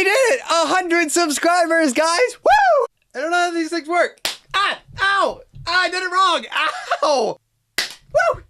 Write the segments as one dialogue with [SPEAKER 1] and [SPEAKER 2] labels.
[SPEAKER 1] We did it! 100 subscribers, guys! Woo! I don't know how these things work. Ah! Ow! I did it wrong! Ow! Woo!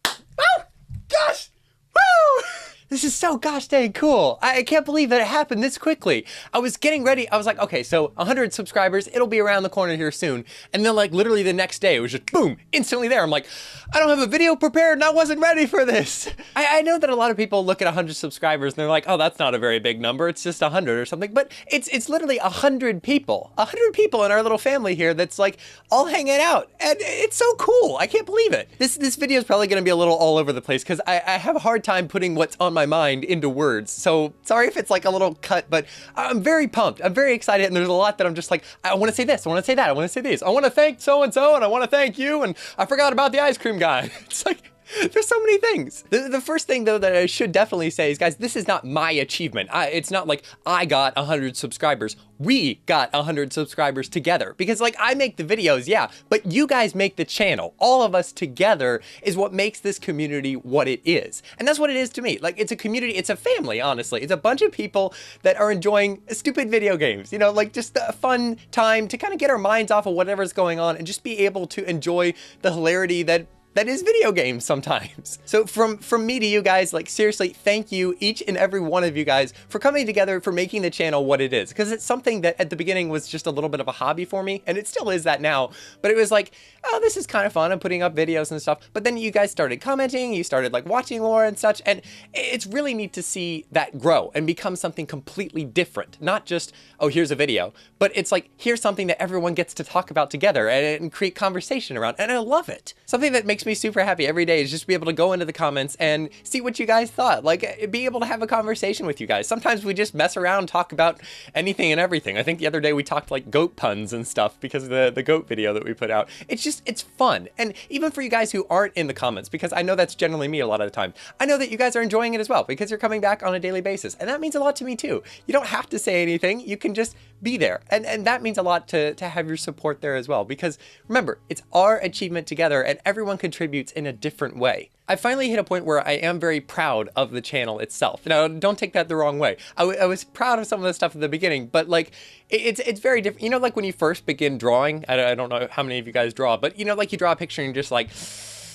[SPEAKER 1] Oh! Gosh! Woo! This is so gosh dang cool. I can't believe that it happened this quickly. I was getting ready. I was like, okay, so 100 subscribers, it'll be around the corner here soon. And then like literally the next day, it was just boom, instantly there. I'm like, I don't have a video prepared and I wasn't ready for this. I know that a lot of people look at 100 subscribers and they're like, oh, that's not a very big number. It's just 100 or something. But it's literally 100 people. 100 people in our little family here that's like all hanging out. And it's so cool. I can't believe it. This video is probably going to be a little all over the place because I have a hard time putting what's on my mind into words. So sorry if it's like a little cut, but I'm very pumped. I'm very excited. And there's a lot that I'm just like, I want to say this. I want to say that. I want to say this. I want to thank so-and-so and I want to thank you. And I forgot about the ice cream guy. It's like, there's so many things. The first thing though that I should definitely say is, guys, this is not my achievement. It's not like I got 100 subscribers. We got 100 subscribers together because like I make the videos, yeah, but you guys make the channel. All of us together is what makes this community what it is. And that's what it is to me. Like it's a community, it's a family, honestly. It's a bunch of people that are enjoying stupid video games, you know, like just a fun time to kind of get our minds off of whatever's going on and just be able to enjoy the hilarity that is video games sometimes. So from me to you guys, like seriously, thank you each and every one of you guys for coming together, for making the channel what it is. Because it's something that at the beginning was just a little bit of a hobby for me, and it still is that now, but it was like, oh, this is kind of fun. I'm putting up videos and stuff. But then you guys started commenting, you started like watching more and such, and it's really neat to see that grow and become something completely different. Not just, oh, here's a video, but it's like, here's something that everyone gets to talk about together and create conversation around, and I love it. Something that makes me super happy every day is just be able to go into the comments and see what you guys thought, like be able to have a conversation with you guys. Sometimes we just mess around, talk about anything and everything. I think the other day we talked like goat puns and stuff because of the goat video that we put out. It's fun. And even for you guys who aren't in the comments, because I know that's generally me a lot of the time, I know that you guys are enjoying it as well because you're coming back on a daily basis, and that means a lot to me too. You don't have to say anything, you can just be there, and that means a lot to have your support there as well, because remember, it's our achievement together and everyone contributes in a different way. I finally hit a point where I am very proud of the channel itself. Now, don't take that the wrong way. I was proud of some of the stuff at the beginning, but like, it's very different. You know, like when you first begin drawing, I don't know how many of you guys draw, but you know, like you draw a picture and you're just like,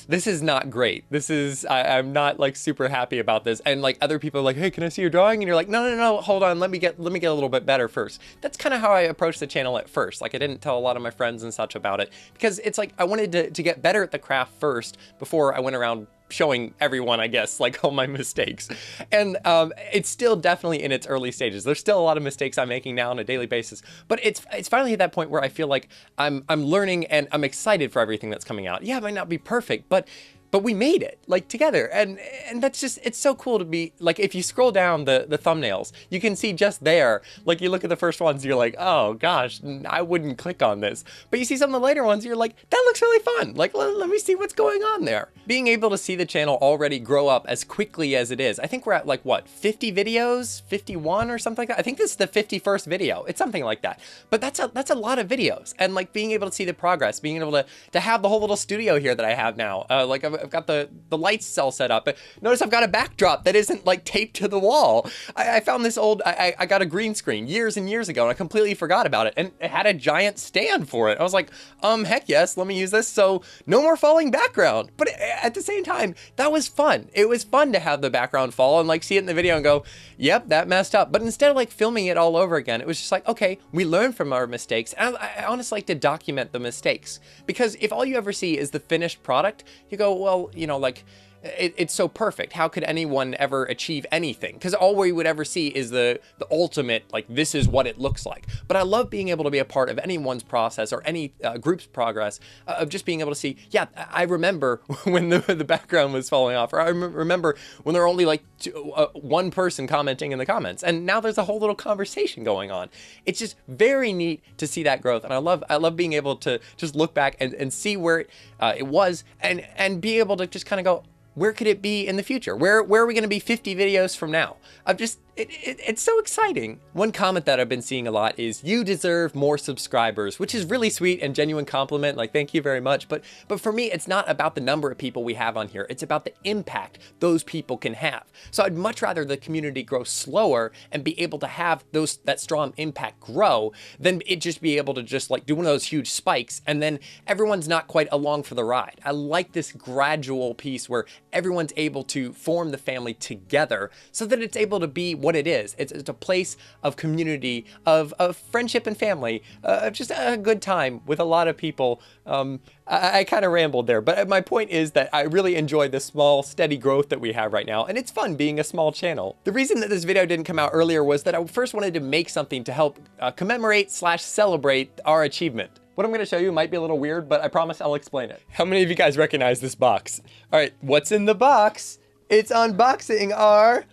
[SPEAKER 1] this is not great. This is, I'm not like super happy about this. And like other people are like, hey, can I see your drawing? And you're like, no, hold on. Let me get a little bit better first. That's kind of how I approached the channel at first. Like I didn't tell a lot of my friends and such about it because it's like, I wanted to get better at the craft first before I went around showing everyone, I guess, like all my mistakes. And it's still definitely in its early stages. There's still a lot of mistakes I'm making now on a daily basis, but it's finally at that point where I feel like I'm learning and I'm excited for everything that's coming out. Yeah, it might not be perfect, but we made it like together, and that's just, it's so cool to be like, if you scroll down the thumbnails, you can see just there, like you look at the first ones, you're like, oh gosh, I wouldn't click on this. But you see some of the later ones, you're like, that looks really fun. Like, let me see what's going on there. Being able to see the channel already grow up as quickly as it is. I think we're at like what, 50 videos, 51 or something like that. I think this is the 51st video. It's something like that. But that's a lot of videos, and like being able to see the progress, being able to have the whole little studio here that I have now. Like I've got the lights all set up, but notice I've got a backdrop that isn't like taped to the wall. I found this old, I got a green screen years and years ago and I completely forgot about it, and it had a giant stand for it. I was like, heck yes, let me use this. So no more falling background. But at the same time, that was fun. It was fun to have the background fall and like see it in the video and go, yep, that messed up. But instead of like filming it all over again, it was just like, okay, we learn from our mistakes. And I honestly like to document the mistakes, because if all you ever see is the finished product, you go, well, you know, like it's so perfect. How could anyone ever achieve anything? Because all we would ever see is the ultimate, like, this is what it looks like. But I love being able to be a part of anyone's process or any group's progress, of just being able to see, yeah, I remember when the background was falling off, or I remember when there were only like one person commenting in the comments, and now there's a whole little conversation going on. It's just very neat to see that growth, and I love being able to just look back and see where it was, and be able to just kind of go, where could it be in the future? Where are we going to be 50 videos from now? it's so exciting. One comment that I've been seeing a lot is, you deserve more subscribers, which is really sweet and genuine compliment. Like, thank you very much. But for me, it's not about the number of people we have on here. It's about the impact those people can have. So I'd much rather the community grow slower and be able to have that strong impact grow than it just be able to just like do one of those huge spikes and then everyone's not quite along for the ride. I like this gradual piece where everyone's able to form the family together so that it's able to be what it is. It's a place of community, of friendship and family, of just a good time with a lot of people. I kind of rambled there, but my point is that I really enjoy the small, steady growth that we have right now, and it's fun being a small channel. The reason that this video didn't come out earlier was that I first wanted to make something to help commemorate / celebrate our achievement. What I'm going to show you might be a little weird, but I promise I'll explain it. How many of you guys recognize this box? All right, what's in the box? It's unboxing our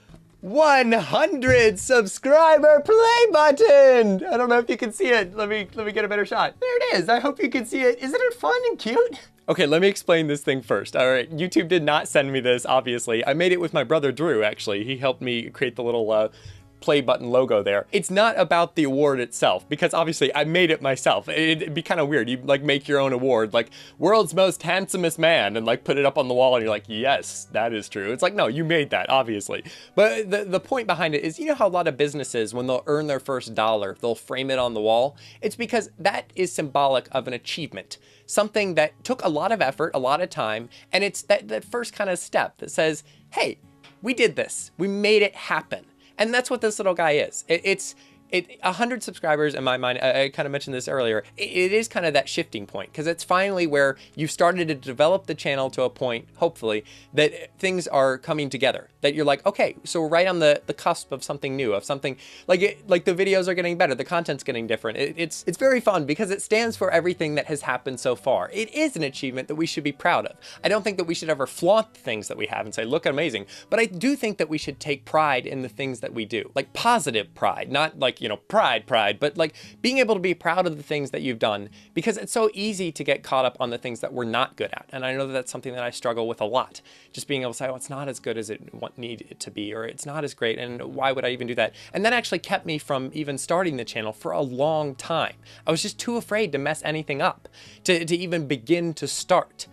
[SPEAKER 1] 100 subscriber play button. I don't know if you can see it. Let me get a better shot. There it is. I hope you can see it. Isn't it fun and cute? Okay, let me explain this thing first. All right, YouTube did not send me this, obviously. I made it with my brother Drew, actually. He helped me create the little play button logo there. It's not about the award itself, because obviously I made it myself. It'd be kind of weird. You like make your own award, like world's most handsomest man, and like put it up on the wall and you're like, yes, that is true. It's like, no, you made that, obviously. But the point behind it is, you know how a lot of businesses, when they'll earn their first dollar, they'll frame it on the wall? It's because that is symbolic of an achievement. Something that took a lot of effort, a lot of time, and it's that first kind of step that says, hey, we did this. We made it happen. And that's what this little guy is. It's 100 subscribers in my mind. I kind of mentioned this earlier. It is kind of that shifting point, because it's finally where you've started to develop the channel to a point, hopefully, that things are coming together. That you're like, okay, so we're right on the cusp of something new, of something like the videos are getting better, the content's getting different. It's very fun because it stands for everything that has happened so far. It is an achievement that we should be proud of. I don't think that we should ever flaunt the things that we have and say, look, amazing. But I do think that we should take pride in the things that we do, like positive pride, not like, you know, pride, but like being able to be proud of the things that you've done, because it's so easy to get caught up on the things that we're not good at. And I know that that's something that I struggle with a lot. Just being able to say, oh, it's not as good as it needed it to be, or it's not as great, and why would I even do that? And that actually kept me from even starting the channel for a long time. I was just too afraid to mess anything up, to even begin to start.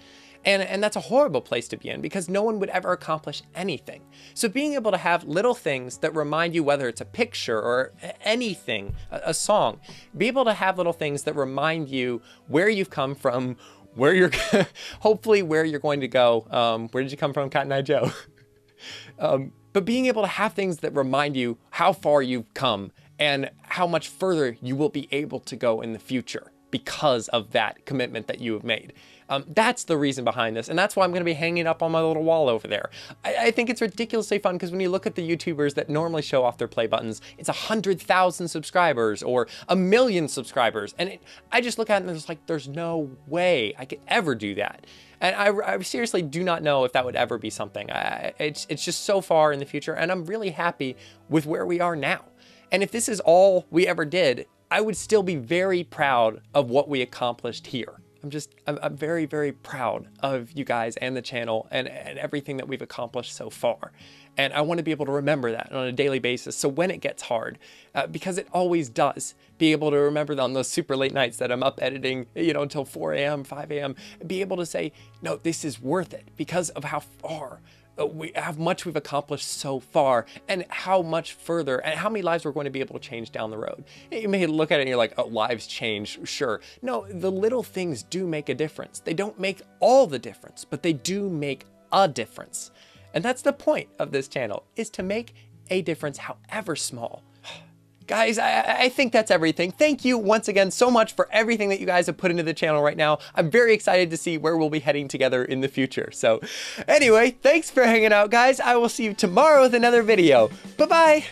[SPEAKER 1] And that's a horrible place to be in, because no one would ever accomplish anything. So being able to have little things that remind you, whether it's a picture or anything, a song, be able to have little things that remind you where you've come from, where you're, hopefully where you're going to go. Where did you come from, Cotton Eye Joe? But being able to have things that remind you how far you've come and how much further you will be able to go in the future because of that commitment that you have made. That's the reason behind this, and that's why I'm going to be hanging up on my little wall over there. I think it's ridiculously fun, because when you look at the YouTubers that normally show off their play buttons, it's 100,000 subscribers or 1 million subscribers, and I just look at it and it's like, there's no way I could ever do that. And I seriously do not know if that would ever be something. It's just so far in the future, and I'm really happy with where we are now. And if this is all we ever did, I would still be very proud of what we accomplished here. I'm very, very proud of you guys and the channel and everything that we've accomplished so far. And I want to be able to remember that on a daily basis. So when it gets hard, because it always does, be able to remember that on those super late nights that I'm up editing, you know, until 4 a.m., 5 a.m., be able to say, no, this is worth it because of how far how much we've accomplished so far, and how much further, and how many lives we're going to be able to change down the road. You may look at it and you're like, oh, lives change, sure. No, the little things do make a difference. They don't make all the difference, but they do make a difference. And that's the point of this channel, is to make a difference, however small. Guys, I think that's everything. Thank you once again so much for everything that you guys have put into the channel right now. I'm very excited to see where we'll be heading together in the future. So anyway, thanks for hanging out, guys. I will see you tomorrow with another video. Bye-bye.